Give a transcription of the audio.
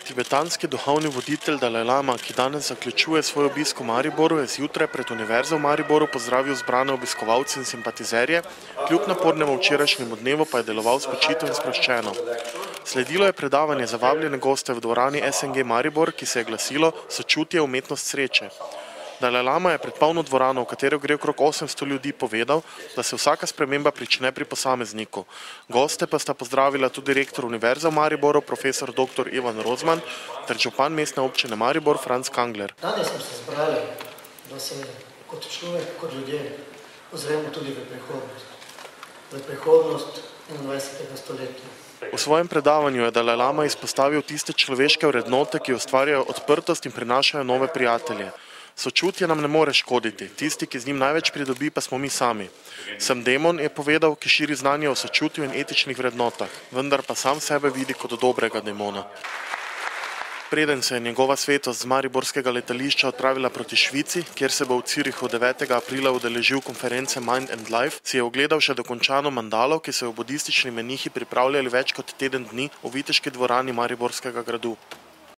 Tibetanski duhovni voditelj Dalaj Lama, ki danes zaključuje svoj obisk v Mariboru, je zjutraj pred Univerzo v Mariboru pozdravil zbrane obiskovalce in simpatizerje, kljub napornemu včerajšnjemu dnevu pa je deloval spočito in sproščeno. Sledilo je predavanje za vabljene goste v dvorani SNG Maribor, ki se je glasilo Sočutje, umetnost sreče. Dalaj Lama je pred polno dvorano, v katero gre okrog 800 ljudi, povedal, da se vsaka sprememba prične pri posamezniku. Goste pa sta pozdravila tudi rektor Univerze v Mariboru, profesor dr. Ivan Rozman, ter župan mestne občine Maribor, Franc Kangler. Danes smo se zbrali, da se kot človek, kot ljudje ozremo tudi v prihodnost 21. stoletja. V svojem predavanju je Dalaj Lama izpostavil tiste človeške vrednote, ki ustvarjajo odprtost in prinašajo nove prijatelje. Sočutje nam ne more škoditi, tisti, ki z njim največ pridobi, pa smo mi sami. Sem demon, je povedal, ki širi znanje o sočutju in etičnih vrednotah, vendar pa sam sebe vidi kot dobrega demona. Preden se je njegova svetost z mariborskega letališča odpravila proti Švici, kjer se bo v Zürichu 9. aprila udeležil konference Mind and Life, si je ogledal še dokončano mandalo, ki so jo budistični menihi pripravljali več kot teden dni v viteški dvorani Mariborskega gradu.